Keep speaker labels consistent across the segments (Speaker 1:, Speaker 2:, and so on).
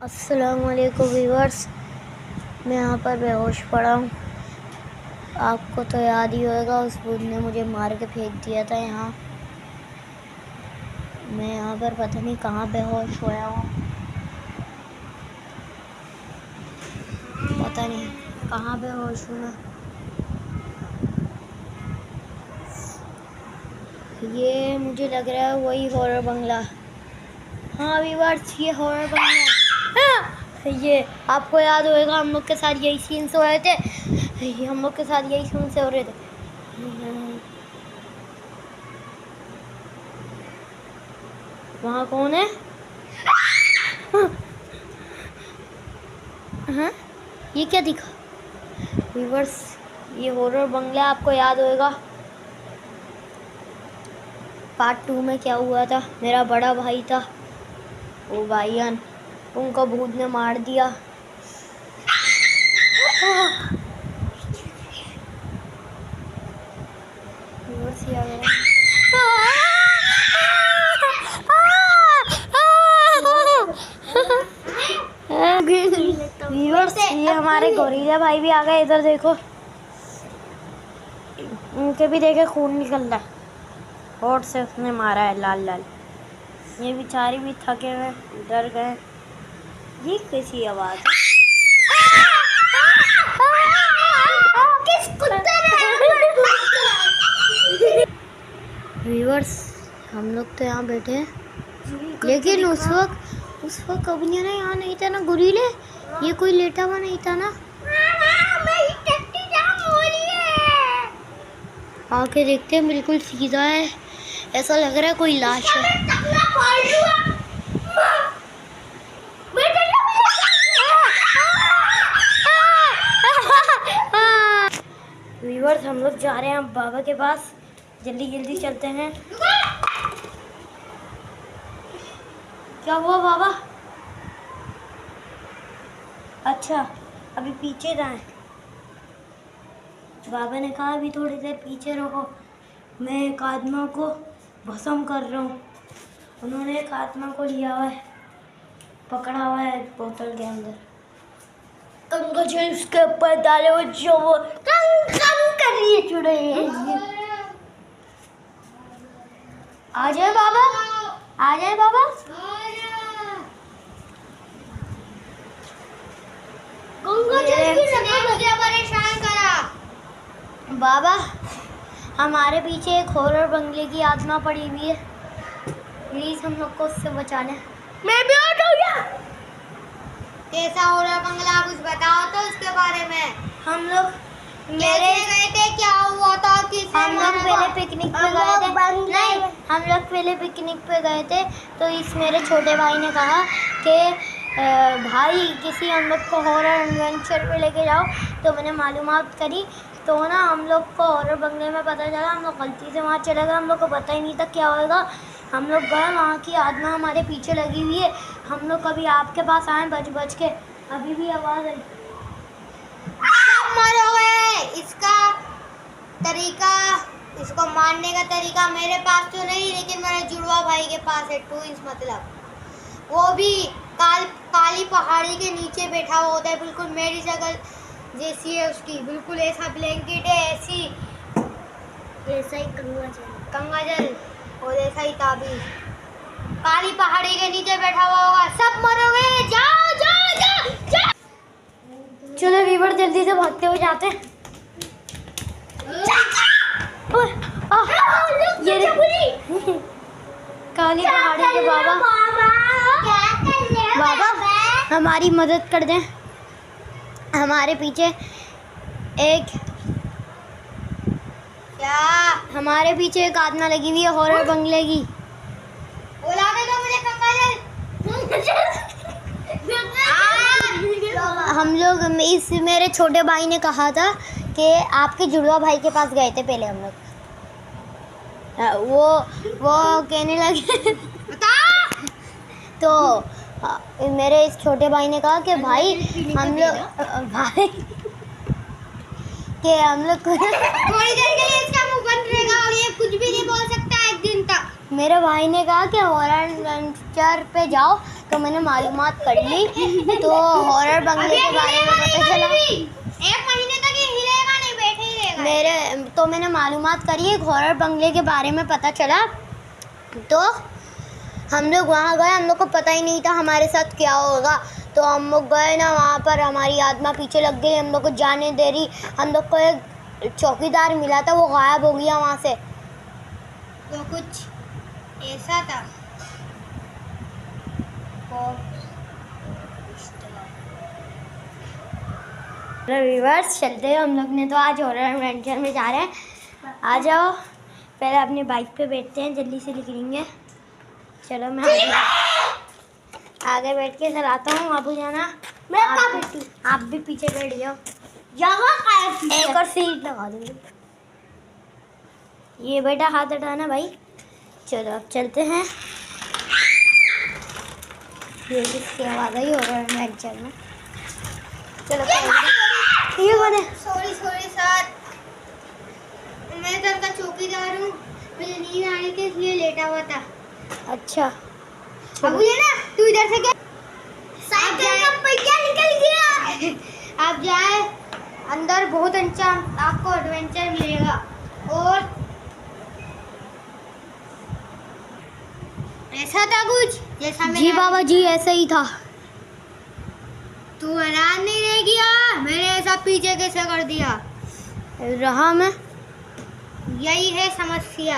Speaker 1: अस्सलामुअलैकुम व्यूअर्स, मैं यहाँ पर बेहोश पड़ा हूँ। आपको तो याद ही होगा, उस भूत ने मुझे मार के फेंक दिया था यहाँ। मैं यहाँ पर पता नहीं कहाँ बेहोश होया हूँ, पता नहीं कहाँ बेहोश हूँ मैं। ये मुझे लग रहा है वही हॉरर बंगला। हाँ व्यूअर्स, ये हॉरर बंगला। ये आपको याद होगा, हम लोग के साथ यही सीन्स हो रहे थे। हम लोग के साथ यही सीन्स हो रहे थे। वहाँ कौन है? हाँ, ये क्या दिखा? व्यूअर्स, ये हॉरर बंगला आपको याद होगा पार्ट 2 में क्या हुआ था। मेरा बड़ा भाई था, वो भाईजान, उनको भूत ने मार दिया। ये हमारे गोरिल्ला भाई भी आ गए। इधर देखो, उनके भी देखे खून निकल रहा है, होठ से उसने मारा है लाल लाल। ये बेचारे भी थके हुए डर गए। ये कैसी आवाज़ है? व्यूअर्स, हम लोग तो यहाँ बैठे हैं, लेकिन उस वक्त कभी ना यहाँ नहीं था ना गोरिल्ले। ये कोई लेटा हुआ नहीं था ना। आके देखते हैं, बिल्कुल सीधा है, ऐसा लग रहा है कोई लाश है। व्यूअर्स, हम लोग जा रहे हैं बाबा के पास, जल्दी जल्दी चलते हैं। क्या हुआ बाबा? अच्छा, अभी पीछे जाएं। बाबा ने कहा अभी थोड़ी देर पीछे रहो, मैं एक आत्मा को भस्म कर रहा हूँ। उन्होंने एक आत्मा को लिया हुआ है, पकड़ा हुआ है बोतल के अंदर। गंगा जल उसके ऊपर डाले हुए, जो वो कर रही है चुड़ैल। आ जाए बाबा, आ जाए बाबा। गंगा जल मुझे परेशान करा। बाबा, हमारे पीछे एक हॉरर बंगले की आत्मा पड़ी हुई है, प्लीज हम लोग को उससे बचा लें। मैं भी आउट हो गया। कैसा हॉरर बंगला, कुछ बताओ तो उसके बारे में। हम लोग मेरे गए थे, क्या हुआ था? हम लोग पहले पिकनिक पे गए थे। नहीं, हम लोग पहले पिकनिक पे गए थे, तो इस मेरे छोटे भाई ने कहा कि भाई किसी हम लोग को हॉरर एडवेंचर पे लेके जाओ। तो मैंने मालूमात करी, तो ना हम लोग को हॉरर बंगले में पता चला। हम लोग गलती से वहाँ चले गए, हम लोग को पता ही नहीं था क्या होगा। हम लोग गए, वहाँ की आत्मा हमारे पीछे लगी हुई है। हम लोग कभी आपके पास आए बच के, अभी भी आवाज़ आई। मरोगे। इसका तरीका, इसको मारने का तरीका मेरे पास तो नहीं, लेकिन मेरे जुड़वा भाई के पास है। ट्विंस मतलब, वो भी काली पहाड़ी के नीचे बैठा हुआ होता है, बिल्कुल मेरी शक्ल जैसी है उसकी, बिल्कुल ऐसा ब्लैंकेट है, ऐसा ही गंगा जल और ऐसा ही ताबीज। काली पहाड़ी के नीचे बैठा हुआ होगा। सब मरोगे, जाओ जाओ जाओ जाओ। चलो वीवर, जल्दी से भागते हुए जाते हैं। ये काली पहाड़ी के बाबा, हमारी मदद कर दें। हमारे पीछे हमारे पीछे एक आत्मा लगी हुई है हॉरर बंगले की। बुला दे दो मुझे हम लोग, मेरे छोटे भाई ने कहा था कि आपके जुड़वा भाई के पास गए थे पहले हम लोग। वो कहने लगे तो मेरे इस छोटे भाई ने कहा कि भाई हम लोग थोड़ी देर के लिए इसका मुंह बंद रहेगा और ये कुछ भी नहीं बोल सकता एक दिन तक। मेरे भाई ने कहा कि हॉरर एडवेंचर पे जाओ, तो मैंने मालूमात कर ली। तो हॉरर बंगले के बारे में पता चला।
Speaker 2: 1 महीने तक ये हिलेगा नहीं, बैठे ही रहेगा।
Speaker 1: मैंने मालूमात करी, एक हॉरर बंगले के बारे में पता चला। तो हम लोग वहाँ गए, हम लोग को पता ही नहीं था हमारे साथ क्या होगा। तो हम लोग गए ना, वहाँ पर हमारी आत्मा पीछे लग गई, हम लोग को जाने दे रही। हम लोग को एक चौकीदार मिला था, वो गायब हो गया वहाँ से।
Speaker 2: तो कुछ ऐसा था।
Speaker 1: व्यूअर्स चलते हैं, हम लोग ने तो आज हॉरर एडवेंचर में जा रहे हैं। आ जाओ, पहले अपनी बाइक पे बैठते हैं, जल्दी से निकलेंगे। चलो मैं आगे बैठ के चलाता हूँ। अबू जाना आप भी पीछे बैठ जाओ। एक और सीट लगा दूँगी। ये बेटा हाथ हटाना भाई। चलो अब चलते हैं। ये किसकी आवाज़ आई हॉरर एडवेंचर में? चलो ये कौन है?
Speaker 2: सॉरी सर, मैं तो उनका चौकीदार हूँ। मुझे नींद आने के इसलिए लेटा हुआ था।
Speaker 1: अच्छा
Speaker 2: अब ये ना, तू इधर से क्या साइकिल का पहिया निकल गया। आप जाए अंदर, बहुत अच्छा आपको एडवेंचर मिलेगा। और ऐसा था कुछ जैसा
Speaker 1: जी बाबा जी, ऐसा ही था।
Speaker 2: तू हैरान नहीं रह गया मैंने ऐसा पीछे कैसे कर दिया?
Speaker 1: रहा मैं।
Speaker 2: यही है समस्या।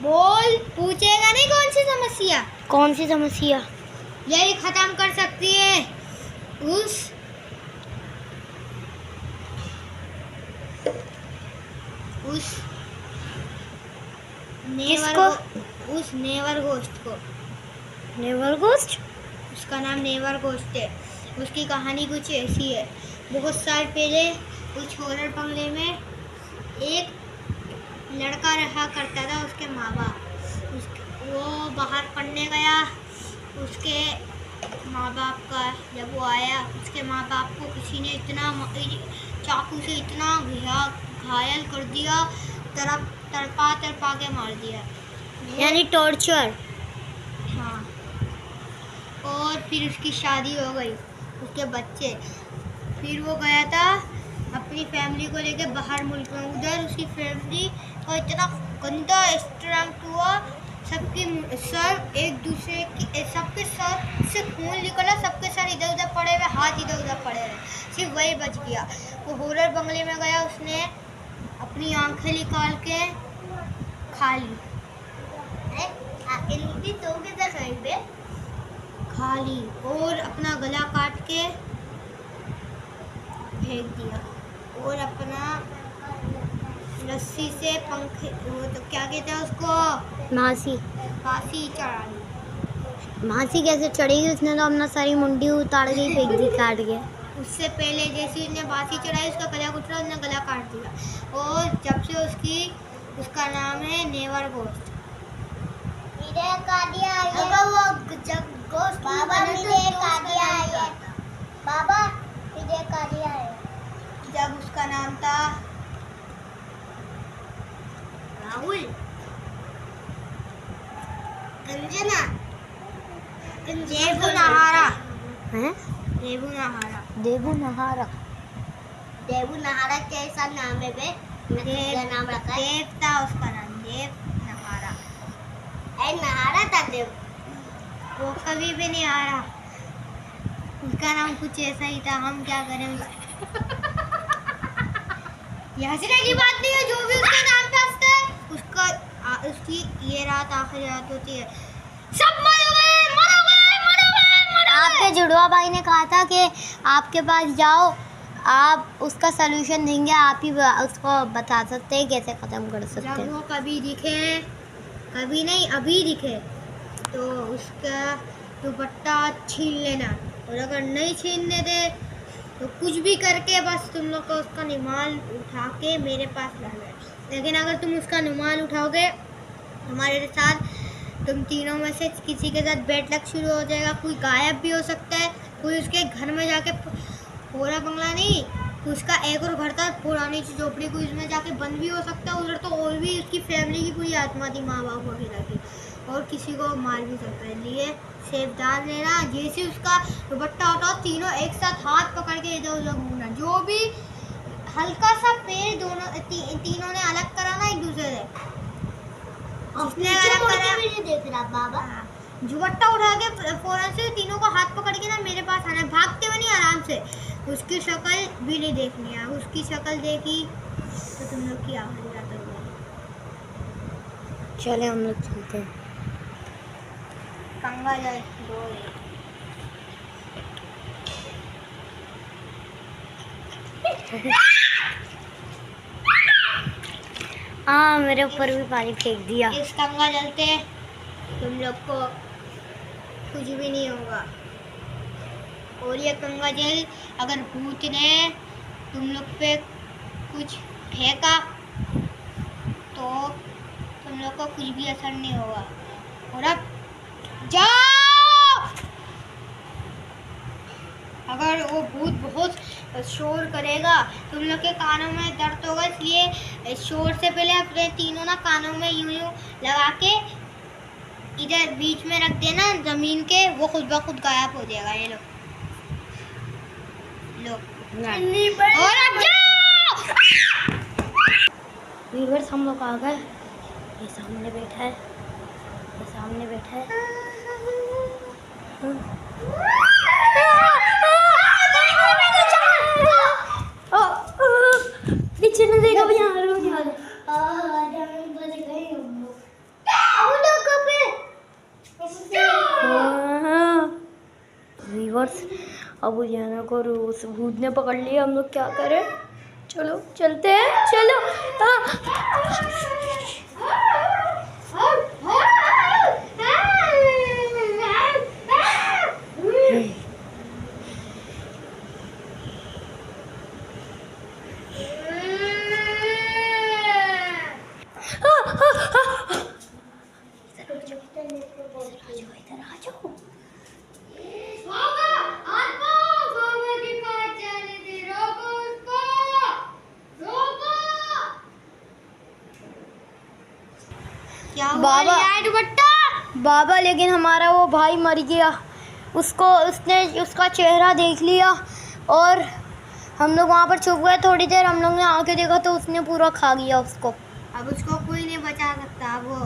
Speaker 2: बोल, पूछेगा नहीं कौन सी समस्या?
Speaker 1: कौन सी समस्या?
Speaker 2: यही खत्म कर सकती है उस नेवर घोस्ट को।
Speaker 1: Never ghost?
Speaker 2: उसका नाम नेवर घोस्ट है। उसकी कहानी कुछ ऐसी है। बहुत साल पहले कुछ हॉरर बंगले में एक लड़का रहा करता था। उसके माँ बाप, वो बाहर पढ़ने गया। उसके माँ बाप का जब वो आया, उसके माँ बाप को किसी ने इतना चाकू से इतना घायल कर दिया, तड़पा के मार दिया,
Speaker 1: यानी टॉर्चर।
Speaker 2: हाँ। और फिर उसकी शादी हो गई, उसके बच्चे। फिर वो गया था अपनी फैमिली को लेके बाहर मुल्क में। उधर उसकी फैमिली का इतना गंदा एक्सीडेंट हुआ, सबके सर एक दूसरे की, सबके सर से खून निकला, सबके सर इधर उधर पड़े हुए, हाथ इधर उधर पड़े हुए, सिर्फ वही बच गया। वो हॉरर बंगले में गया, उसने अपनी आंखें निकाल के खा ली। खा ली और अपना गला काट के फेंक दिया, और अपना रस्सी से पंखे, वो तो क्या कहते हैं उसको, फांसी चढ़ा ली।
Speaker 1: फांसी कैसे चढ़ेगी? उसने तो अपना सारी मुंडी उतार के फेंक दी काट के।
Speaker 2: उससे पहले जैसे उसने फांसी चढ़ाई, उसका गला कुचला, उसने गला काट दिया। और जब से उसका नाम है नेवर घोस्ट। जब उसका नाम था राहुल, अंजना, देवनाहारा
Speaker 1: हैं?
Speaker 2: देवनाहारा कैसा नाम है बे? नाम रखा है। देव था उसका नाम, देवनाहारा। नहारा था देव, वो कभी भी नहीं आ रहा। उसका नाम कुछ ऐसा ही था। हम क्या करें? ये हंसने की बात नहीं है, जो भी उसके नाम पे हंसता है उसकी ये रात आखिरी रात होती है। सब मरोगे।
Speaker 1: आपके जुड़वा भाई ने कहा था कि आपके पास जाओ, आप उसका सलूशन देंगे, आप ही उसको बता सकते हैं कैसे ख़त्म कर सकते हैं।
Speaker 2: जब वो कभी दिखे, कभी नहीं अभी दिखे, तो उसका दुपट्टा छीन लेना, और अगर नहीं छीनने दे तो कुछ भी करके बस तुम लोग को उसका रुमाल उठा के मेरे पास लाना है। लेकिन अगर तुम उसका रुमाल उठाओगे हमारे साथ, तुम तीनों में से किसी के साथ बैड लक शुरू हो जाएगा। कोई गायब भी हो सकता है, कोई उसके घर में जाके, पूरा बंगला नहीं, उसका एक और घर था पुरानी सी झोपड़ी को, इसमें जाके बंद भी हो सकता है, उधर तो और भी उसकी फैमिली की पूरी आत्मा थी, माँ बाप वगैरह की, और किसी को मार भी सकता है। इसलिए सावधान लेना। जैसे उसका दुपट्टा उठाओ, तीनों एक साथ हाथ पकड़ के इधर उधर घूमना। जो भी हल्का सा पैर दोनों तीनों ने अलग करा ना एक दूसरे से, जिसने अलग करा
Speaker 1: नहीं देख रहा बाबा।
Speaker 2: दुपट्टा उठा के फौरन से तीनों को हाथ पकड़ के ना मेरे पास आना है, भागते हुए नहीं, आराम से। उसकी शक्ल भी नहीं देखनी है, उसकी शक्ल देखी तो तुम लोग की आवाज जाता होगा।
Speaker 1: चले हम लोग चलते हैं।
Speaker 2: गंगा जल दो।
Speaker 1: हाँ, मेरे ऊपर भी पानी फेंक दिया।
Speaker 2: इस गंगा जल से तुम लोग को कुछ भी नहीं होगा। और ये गंगा जल अगर भूत ने तुम लोग पे कुछ फेंका तो तुम लोग को कुछ भी असर नहीं होगा। और अब जाओ। अगर वो भूत बहुत शोर करेगा, तुम लोग के कानों में दर्द होगा, इसलिए शोर से पहले अपने तीनों ना कानों में यूं यूं लगा के इधर बीच में रख देना जमीन के, वो खुद ब खुद गायब हो जाएगा। ये लो लो। और अब जाओ।
Speaker 1: व्यूअर्स, हम लोग आ गए। ये सामने बैठा है, ये सामने बैठा है। पीछे न देखा भैया। व्यूअर्स, अब जाना को उस भूत ने पकड़ लिया, हम लोग क्या करें? चलो चलते हैं, चलो। बाबा, बाबा, लेकिन हमारा वो भाई मर गया। उसने उसका चेहरा देख लिया और हम लोग वहाँ पर छुप गए। थोड़ी देर हम लोग ने आके देखा तो उसने पूरा खा गया उसको।
Speaker 2: अब उसको कोई नहीं बचा सकता। वो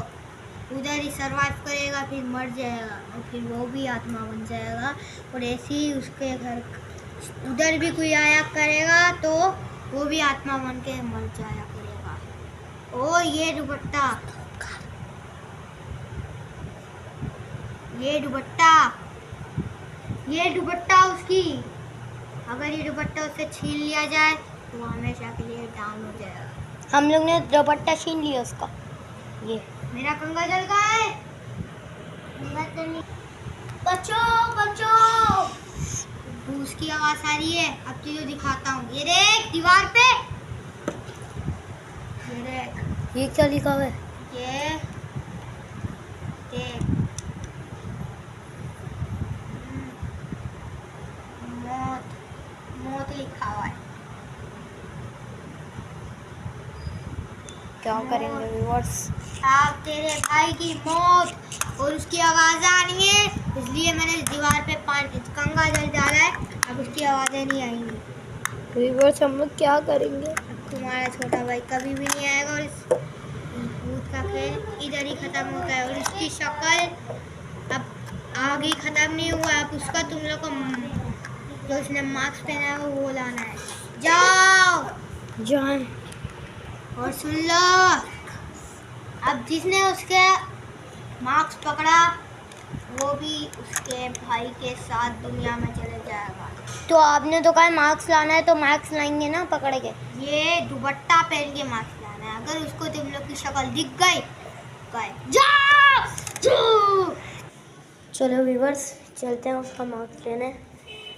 Speaker 2: उधर ही सरवाइव करेगा, फिर मर जाएगा और फिर वो भी आत्मा बन जाएगा। और ऐसे ही उसके घर उधर भी कोई आया करेगा तो वो भी आत्मा बन के मर जाया करेगा। ओ ये दुपट्टा, ये दुपट्टा उसकी, अगर ये दुपट्टा उससे छीन लिया जाए तो वो हमेशा के लिए डाउन हो जाएगा।
Speaker 1: हम लोग ने दुपट्टा छीन लिया उसका। ये
Speaker 2: मेरा गंगा जल कहाँ है?
Speaker 1: बचाओ बचाओ।
Speaker 2: उसकी आवाज आ रही है। अब तुझे दिखाता हूँ। ये देख दीवार पे, ये देख।
Speaker 1: ये क्या लिखा हुआ है?
Speaker 2: ये देख, मौत, मौत लिखा हुआ है।
Speaker 1: क्या करेंगे व्यूअर्स?
Speaker 2: आप तेरे भाई की मौत और उसकी आवाज़ आ रही है, इसलिए मैंने इस दीवार पे गंगा जल डाला है। अब उसकी आवाज़ें नहीं आएंगी।
Speaker 1: व्यूअर्स, हम लोग क्या करेंगे?
Speaker 2: अब तुम्हारा छोटा भाई कभी भी नहीं आएगा और इस भूत का खेल इधर ही ख़त्म होता है। और उसकी शक्ल अब आगे ख़त्म नहीं हुआ। अब उसका तुम लोग को जो उसने मास्क पहना है वो लाना है। जाओ
Speaker 1: जान।
Speaker 2: और सुन लो, अब जिसने उसके मार्क्स पकड़ा वो भी उसके भाई के साथ दुनिया में चले जाएगा।
Speaker 1: तो आपने तो कहा मार्क्स लाना है, तो मार्क्स लाएंगे ना पकड़ के।
Speaker 2: ये दुपट्टा पहन के मार्क्स लाना है। अगर उसको तुम लोग की शक्ल दिख गई, जाओ।
Speaker 1: चलो व्यूअर्स, चलते हैं उसका मार्क्स लेने।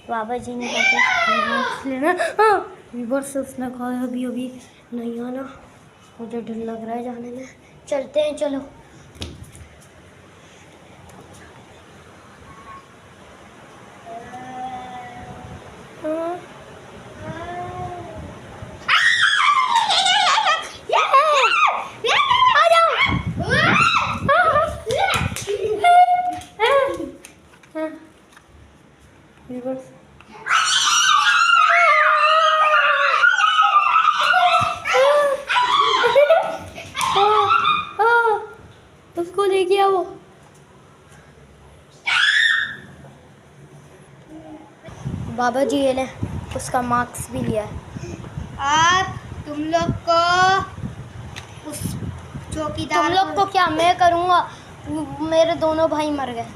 Speaker 1: बाबा जी ने कहा मार्क्स लेना। हाँ व्यूअर्स, उसने कहा अभी अभी नहीं आना, मुझे डर लग रहा है जाने में। चलते हैं, चलो। व्यूअर्स उसको ले गया वो। बाबा जी ये ले उसका मार्क्स भी लिया है।
Speaker 2: अब तुम लोग को उस चौकीदार
Speaker 1: तुम लोग को क्या, मैं करूँगा। मेरे दोनों भाई मर गए।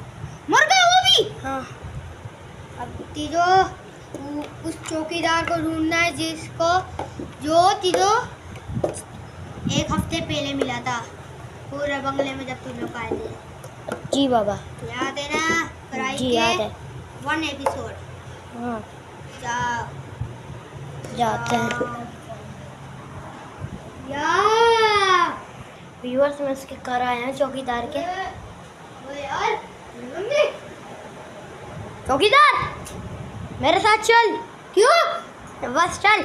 Speaker 2: मर गए वो भी।
Speaker 1: हाँ
Speaker 2: अब तीजो उस चौकीदार को ढूंढना है जिसको जो तीजो एक हफ्ते पहले मिला था पूरे बंगले में जब तुम लोग आए थे।
Speaker 1: जी बाबा।
Speaker 2: याद है ना? कराई
Speaker 1: जी
Speaker 2: के
Speaker 1: याद है।
Speaker 2: 1 एपिसोड।
Speaker 1: हाँ
Speaker 2: जाओ
Speaker 1: जाते हैं।
Speaker 2: यार
Speaker 1: व्यूअर्स में उसके कर आए हैं चौकीदार के।
Speaker 2: वो यार मम्मी
Speaker 1: चौकीदार मेरे साथ चल।
Speaker 2: क्यों?
Speaker 1: बस चल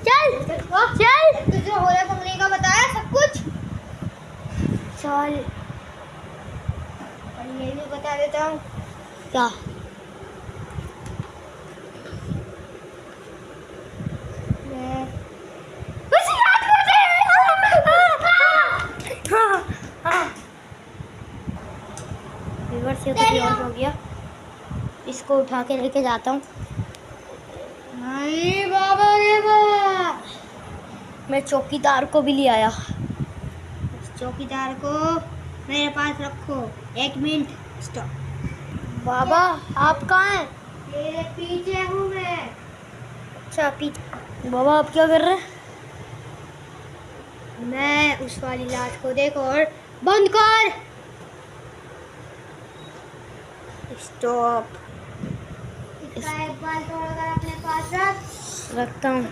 Speaker 1: चल चल
Speaker 2: तुझे होरे बंगले का बताया सब कुछ?
Speaker 1: चल।
Speaker 2: और ये भी बता देता हूँ
Speaker 1: क्या?
Speaker 2: मैं
Speaker 1: व्यूअर्स ये कुछ और हो गया। इसको उठा के लेके जाता हूँ।
Speaker 2: नहीं बाबा रे बाबा।
Speaker 1: मैं चौकीदार को भी ले आया।
Speaker 2: उस चौकीदार को मेरे पास रखो। 1 मिनट स्टॉप।
Speaker 1: बाबा आप कहाँ हैं?
Speaker 2: तेरे पीछे हूँ मैं।
Speaker 1: अच्छा पीछे। बाबा आप क्या कर रहे हैं?
Speaker 2: मैं उस वाली लाश को देखो और बंद कर।
Speaker 1: स्टॉप।
Speaker 2: इसका एक बाल तोड़कर अपने पास रख।
Speaker 1: रखता हूँ।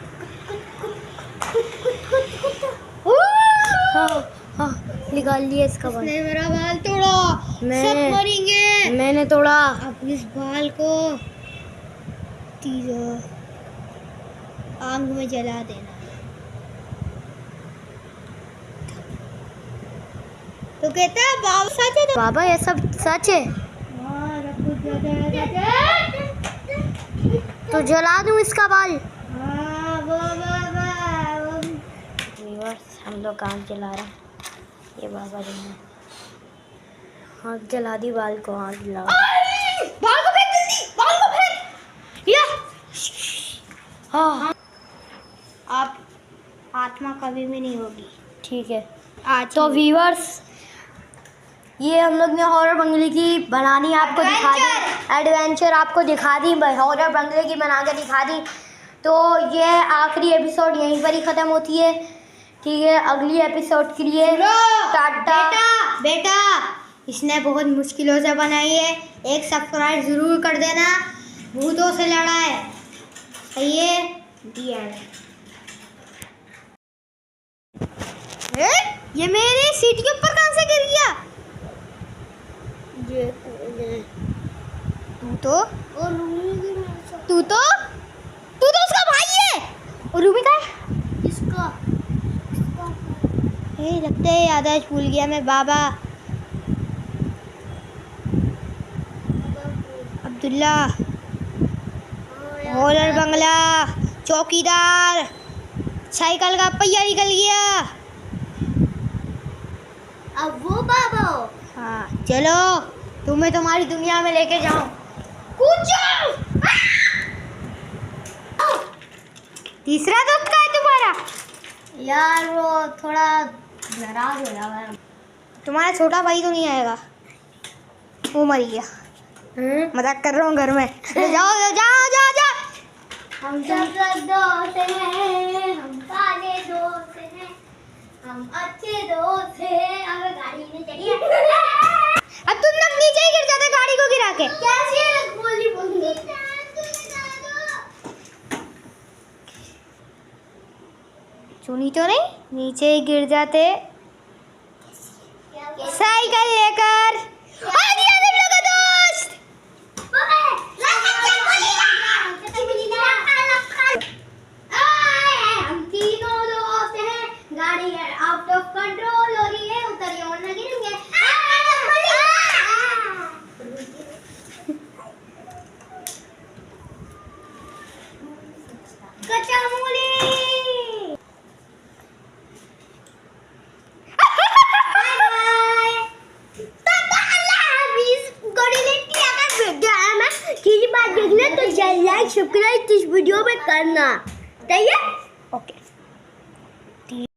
Speaker 1: हाँ हाँ निकाल लिया इसका बाल।
Speaker 2: इसने मेरा बाल तोड़ा।
Speaker 1: मैं-
Speaker 2: सब मरेंगे।
Speaker 1: मैंने तोड़ा।
Speaker 2: अब इस बाल को तीजो आग में जला देना। तो कहता है बाबा सच है तो
Speaker 1: बाबा ये सब सच है
Speaker 2: हाँ, सब कुछ सच है।
Speaker 1: तो जला दूँ इसका बाल।
Speaker 2: हाँ, वो
Speaker 1: व्यूअर्स हम लोग आग जला रहे हैं। ये बाबा जी ने आग जला दी। बाल को आग जला।
Speaker 2: बाल को फेंक जल्दी, बाल को फेंक।
Speaker 1: या हाँ
Speaker 2: आप आत्मा कभी भी नहीं होगी।
Speaker 1: ठीक है।
Speaker 2: आज
Speaker 1: तो व्यूअर्स ये हम लोग ने हॉरर बंगले की बनानी आपको दिखा दी। एडवेंचर आपको दिखा दी। हॉरर बंगले की बना के दिखा दी। तो ये आखिरी एपिसोड यहीं पर ही ख़त्म होती है। ठीक है अगली एपिसोड के लिए टाटा।
Speaker 2: बेटा इसने बहुत मुश्किलों से बनाई है। एक सब्सक्राइब जरूर कर देना। भूतों से लड़ा है। सही है। दी एंड। ये मेरे सीट के ऊपर कहाँ से गिर गया? तू तो उसका भाई है।
Speaker 1: और रूबी का है?
Speaker 2: इसका लगता है याददाश्त भूल गया मैं। बाबा अब्दुल्ला हॉरर बंगला चौकीदार साइकिल का पहिया निकल गया।
Speaker 1: अब वो बाबा हो।
Speaker 2: हाँ चलो तुम्हें तुम्हारी दुनिया में लेके जाऊं। कूद जाओ। तीसरा दोस्त का है तुम्हारा?
Speaker 1: यार वो थोड़ा नाराज हो रहा है।
Speaker 2: तुम्हारा छोटा भाई तो नहीं आएगा? वो मर गया। मजाक कर रहा हूँ घर में। जाओ जाओ जाओ जाओ।
Speaker 1: हम सब दोस्त हैं। हम काले दोस्त हैं। हम अच्छे दोस्त हैं। अब गाड़ी में चढ़िए।
Speaker 2: अब तुम लोग नीचे ही गिर जाते गाड़ी को गिरा के।
Speaker 1: कैसे बोली बोली
Speaker 2: सुनी तो नहीं? नीचे ही गिर जाते साइकिल लेकर। आ गया तुम लोग का दोस्त।
Speaker 1: हम तीनों दोस्त हैं। गाड़ी आउट ऑफ कंट्रोल हो रही है। उतरिए और न गिरेंगे। कच्चा मूली। बात देखना तो लाइक सब्सक्राइब इस वीडियो में करना। ठीक है? ओके।